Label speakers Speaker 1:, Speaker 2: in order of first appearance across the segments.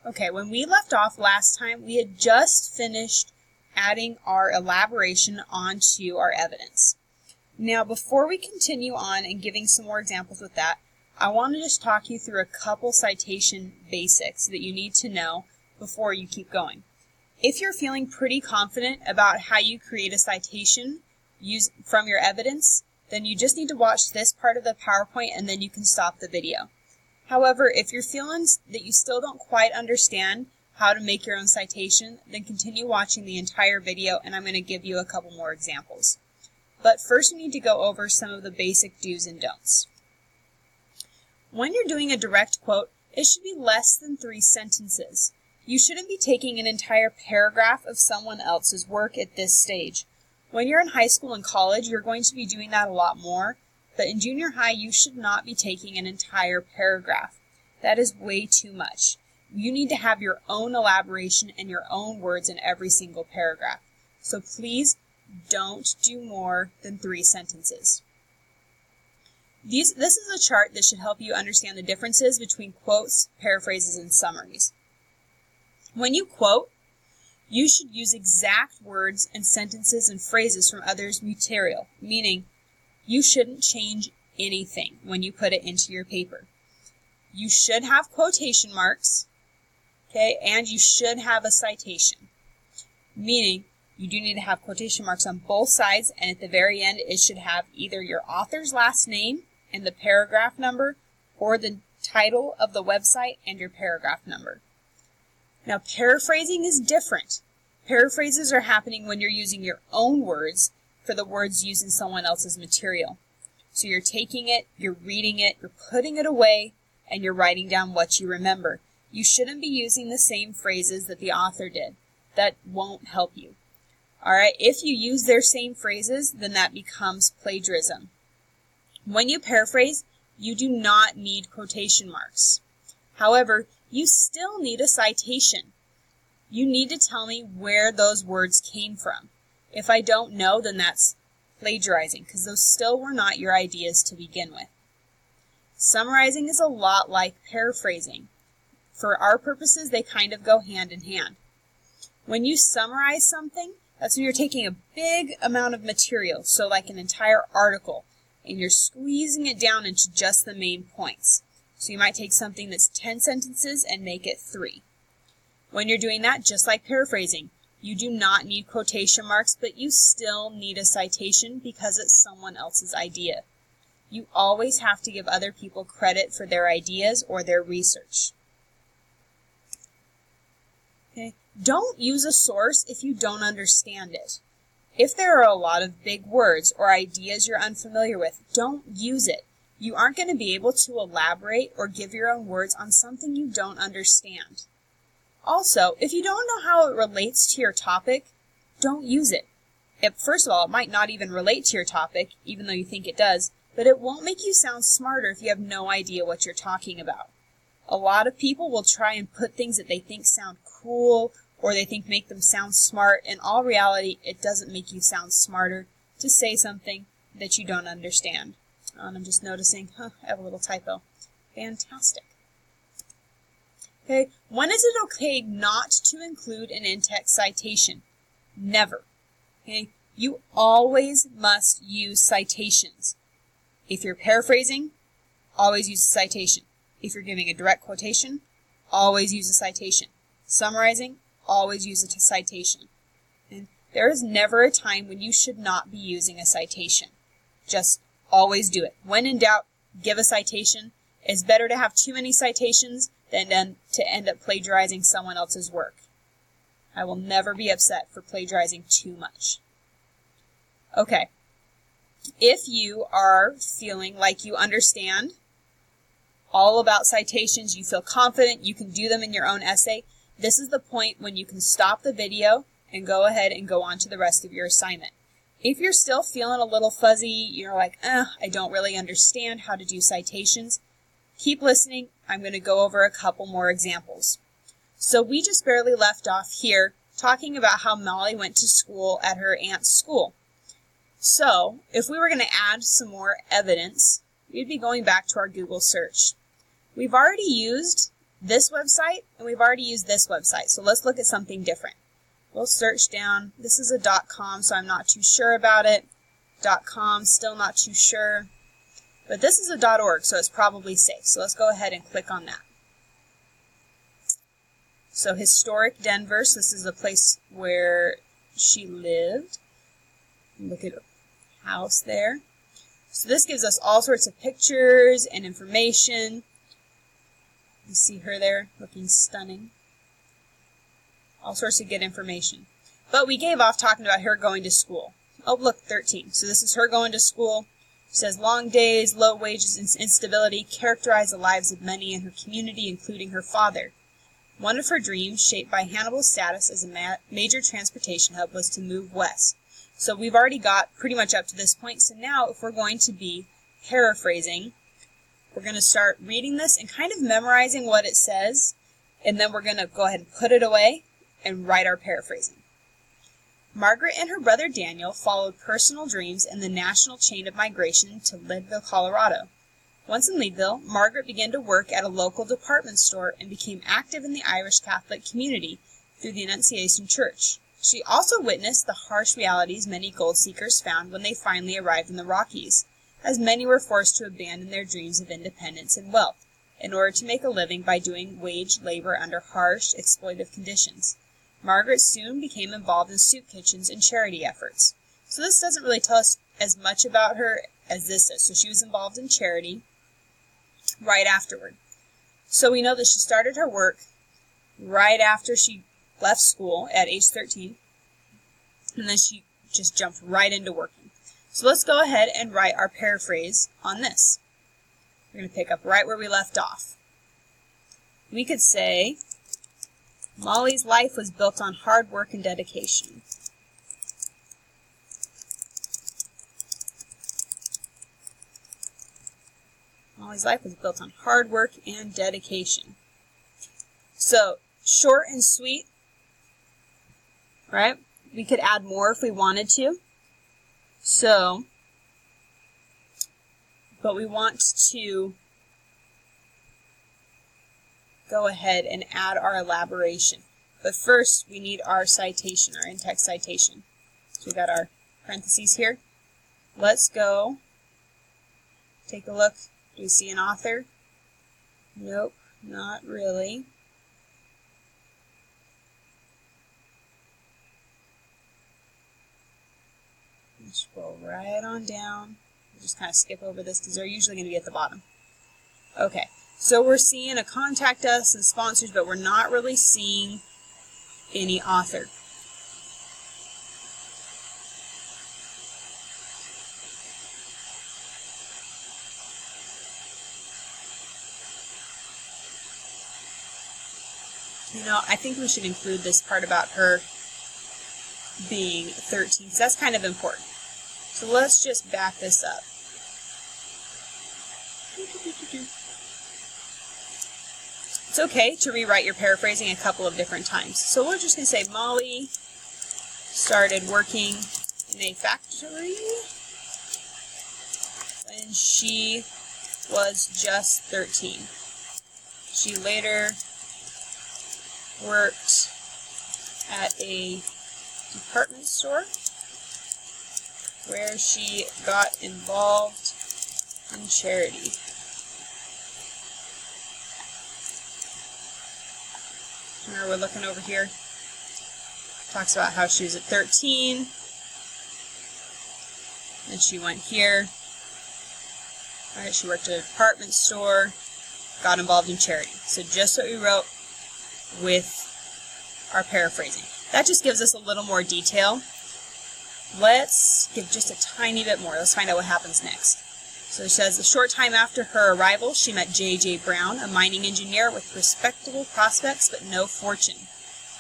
Speaker 1: Okay, when we left off last time, we had just finished adding our elaboration onto our evidence. Now, before we continue on and giving some more examples with that, I want to just talk you through a couple citation basics that you need to know before you keep going. If you're feeling pretty confident about how you create a citation from your evidence, then you just need to watch this part of the PowerPoint and then you can stop the video. However, if you're feeling that you still don't quite understand how to make your own citation, then continue watching the entire video and I'm going to give you a couple more examples. But first we need to go over some of the basic do's and don'ts. When you're doing a direct quote, it should be less than 3 sentences. You shouldn't be taking an entire paragraph of someone else's work at this stage. When you're in high school and college, you're going to be doing that a lot more, but in junior high, you should not be taking an entire paragraph. That is way too much. You need to have your own elaboration and your own words in every single paragraph. So please don't do more than 3 sentences. This is a chart that should help you understand the differences between quotes, paraphrases, and summaries. When you quote, you should use exact words and sentences and phrases from others' material, meaning you shouldn't change anything when you put it into your paper. You should have quotation marks, okay, and you should have a citation, meaning you do need to have quotation marks on both sides, and at the very end it should have either your author's last name and the paragraph number, or the title of the website and your paragraph number. Now, paraphrasing is different. Paraphrases are happening when you're using your own words for the words used in someone else's material. So you're taking it, you're reading it, you're putting it away, and you're writing down what you remember. You shouldn't be using the same phrases that the author did. That won't help you. All right, if you use their same phrases, then that becomes plagiarism. When you paraphrase, you do not need quotation marks. However, you still need a citation. You need to tell me where those words came from. If I don't know, then that's plagiarizing, because those still were not your ideas to begin with. Summarizing is a lot like paraphrasing. For our purposes, they kind of go hand in hand. When you summarize something, that's when you're taking a big amount of material, so like an entire article, and you're squeezing it down into just the main points. So you might take something that's 10 sentences and make it 3. When you're doing that, just like paraphrasing, you do not need quotation marks, but you still need a citation because it's someone else's idea. You always have to give other people credit for their ideas or their research. Okay? Don't use a source if you don't understand it. If there are a lot of big words or ideas you're unfamiliar with, don't use it. You aren't going to be able to elaborate or give your own words on something you don't understand. Also, if you don't know how it relates to your topic, don't use it. First of all, it might not even relate to your topic, even though you think it does, but it won't make you sound smarter if you have no idea what you're talking about. A lot of people will try and put things that they think sound cool or they think make them sound smart. In all reality, it doesn't make you sound smarter to say something that you don't understand. And I'm just noticing, I have a little typo. Fantastic. Okay, when is it okay not to include an in-text citation? Never. Okay, you always must use citations. If you're paraphrasing, always use a citation. If you're giving a direct quotation, always use a citation. Summarizing, always use a citation. And there is never a time when you should not be using a citation. Just always do it. When in doubt, give a citation. It's better to have too many citations than to end up plagiarizing someone else's work. I will never be upset for plagiarizing too much. Okay. If you are feeling like you understand all about citations, you feel confident, you can do them in your own essay, this is the point when you can stop the video and go ahead and go on to the rest of your assignment. If you're still feeling a little fuzzy, you're like, I don't really understand how to do citations, keep listening. I'm going to go over a couple more examples. So we just barely left off here talking about how Molly went to school at her aunt's school. So if we were going to add some more evidence, we'd be going back to our Google search. We've already used this website, and we've already used this website. So let's look at something different. We'll search down. This is a .com, so I'm not too sure about it. .com, still not too sure. But this is a .org, so it's probably safe. So let's go ahead and click on that. So historic Denver, so this is the place where she lived. Look at her house there. So this gives us all sorts of pictures and information. You see her there looking stunning. All sorts of good information. But we gave off talking about her going to school. Oh, look, 13. So this is her going to school. It says, long days, low wages, and instability characterize the lives of many in her community, including her father. One of her dreams, shaped by Hannibal's status as a major transportation hub, was to move west. So we've already got pretty much up to this point. So now if we're going to be paraphrasing, we're going to start reading this and kind of memorizing what it says, and then we're going to go ahead and put it away and write our paraphrasing. Margaret and her brother Daniel followed personal dreams in the national chain of migration to Leadville, Colorado. Once in Leadville, Margaret began to work at a local department store and became active in the Irish Catholic community through the Annunciation Church. She also witnessed the harsh realities many gold seekers found when they finally arrived in the Rockies, as many were forced to abandon their dreams of independence and wealth in order to make a living by doing wage labor under harsh, exploitive conditions. Margaret soon became involved in soup kitchens and charity efforts. So this doesn't really tell us as much about her as this does. So she was involved in charity right afterward. So we know that she started her work right after she left school at age 13, and then she just jumped right into working. So let's go ahead and write our paraphrase on this. We're going to pick up right where we left off. We could say, Molly's life was built on hard work and dedication. Molly's life was built on hard work and dedication. So, short and sweet, right? We could add more if we wanted to. So, but we want to go ahead and add our elaboration. But first, we need our citation, our in-text citation. So we got our parentheses here. Let's go take a look. Do we see an author? Nope, not really. Scroll right on down. We'll just kind of skip over this because they're usually going to be at the bottom. Okay, so we're seeing a contact us and sponsors, but we're not really seeing any author. You know, I think we should include this part about her being 13, because that's kind of important. So let's just back this up. It's okay to rewrite your paraphrasing a couple of different times. So we're just going to say Molly started working in a factory when she was just 13. She later worked at a department store where she got involved in charity. Remember, we're looking over here. Talks about how she was at 13. Then she went here. Alright, she worked at a department store, got involved in charity. So just what we wrote with our paraphrasing. That just gives us a little more detail. Let's give just a tiny bit more. Let's find out what happens next. So it says, a short time after her arrival, she met J.J. Brown, a mining engineer with respectable prospects but no fortune.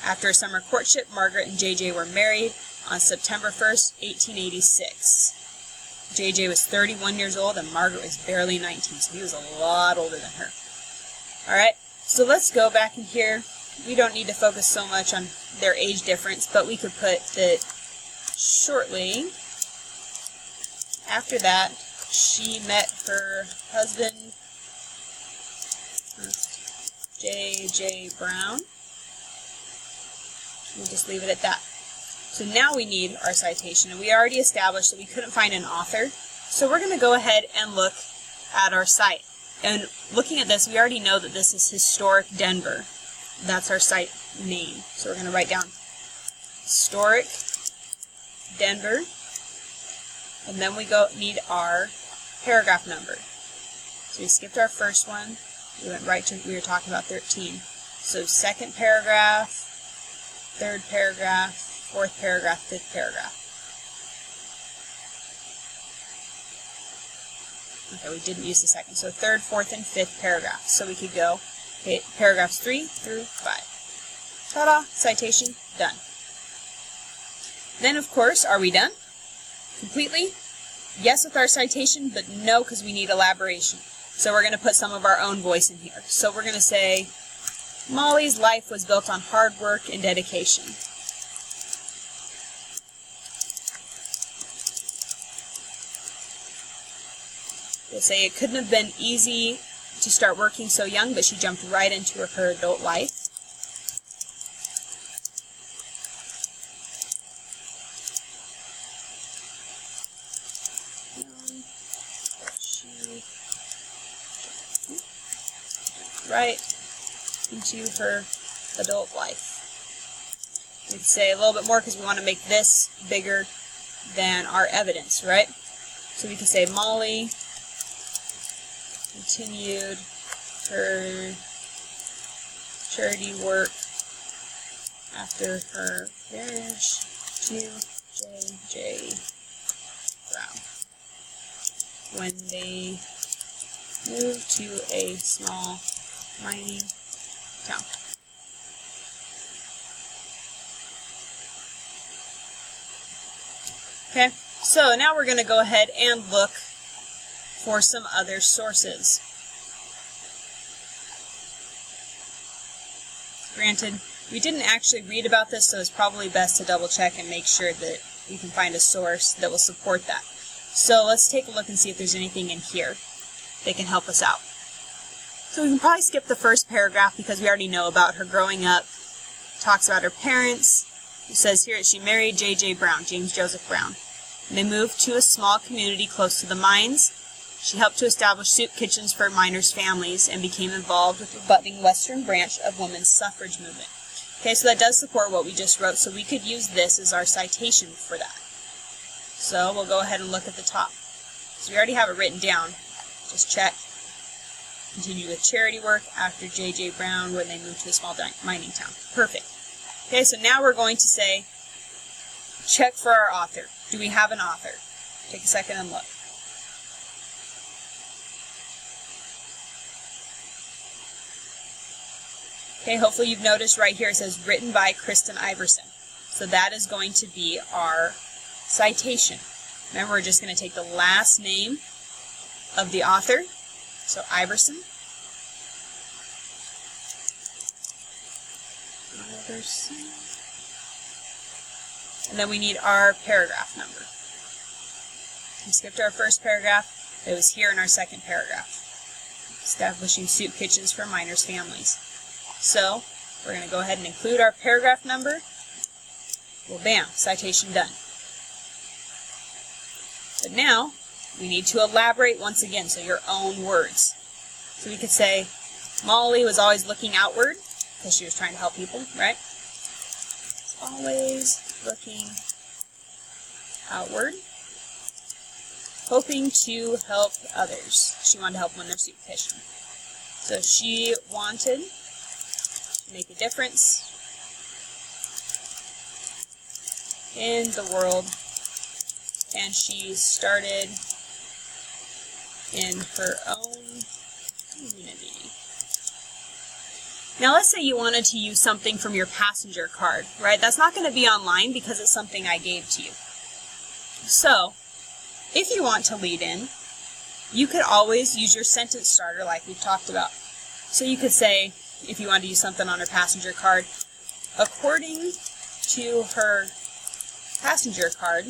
Speaker 1: After a summer courtship, Margaret and J.J. were married on September 1st, 1886. J.J. was 31 years old and Margaret was barely 19, so he was a lot older than her. Alright, so let's go back in here. We don't need to focus so much on their age difference, but we could put that shortly after that, she met her husband, J.J. Brown. We'll just leave it at that. So now we need our citation, and we already established that we couldn't find an author. So we're going to go ahead and look at our site. And looking at this, we already know that this is Historic Denver. That's our site name. So we're going to write down Historic Denver. And then we need our paragraph number. So we skipped our first one. We went right to, we were talking about 13. So second paragraph, third paragraph, fourth paragraph, fifth paragraph. Okay, we didn't use the second. So third, fourth, and fifth paragraph. So we could go paragraphs 3 through 5. Ta-da! Citation done. Then, of course, are we done? Completely? Yes with our citation, but no because we need elaboration. So we're going to put some of our own voice in here. So we're going to say, Molly's life was built on hard work and dedication. We'll say it couldn't have been easy to start working so young, but she jumped right into her adult life. Right into her adult life. We could say a little bit more because we want to make this bigger than our evidence, right? So we could say Molly continued her charity work after her marriage to J.J. Brown when they moved to a small mining town. Okay, so now we're going to go ahead and look for some other sources. Granted, we didn't actually read about this, so it's probably best to double check and make sure that we can find a source that will support that. So let's take a look and see if there's anything in here that can help us out. So we can probably skip the first paragraph because we already know about her growing up. Talks about her parents. It says here that she married J.J. Brown, James Joseph Brown. And they moved to a small community close to the mines. She helped to establish soup kitchens for miners' families and became involved with the budding western branch of women's suffrage movement. Okay, so that does support what we just wrote, so we could use this as our citation for that. So we'll go ahead and look at the top. So we already have it written down. Just check. Continue with charity work after J.J. Brown when they moved to a small mining town. Perfect. Okay, so now we're going to say, check for our author. Do we have an author? Take a second and look. Okay, hopefully you've noticed right here it says written by Kristen Iverson. So that is going to be our citation. Remember, we're just going to take the last name of the author. So Iverson. And then we need our paragraph number. We skipped our first paragraph. It was here in our second paragraph. Establishing soup kitchens for miners' families. So we're going to go ahead and include our paragraph number. Well, bam, citation done. But now we need to elaborate once again, so your own words. So we could say, Molly was always looking outward, because she was trying to help people, right? Always looking outward, hoping to help others. She wanted to help them in their soup kitchen. So she wanted to make a difference in the world, and she started in her own community. Now let's say you wanted to use something from your passenger card, right? That's not going to be online because it's something I gave to you. So, if you want to lead in, you could always use your sentence starter like we've talked about. So you could say, if you want to use something on her passenger card, according to her passenger card,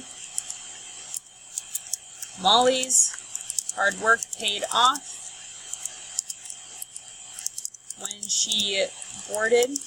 Speaker 1: Molly's hard work paid off when and she boarded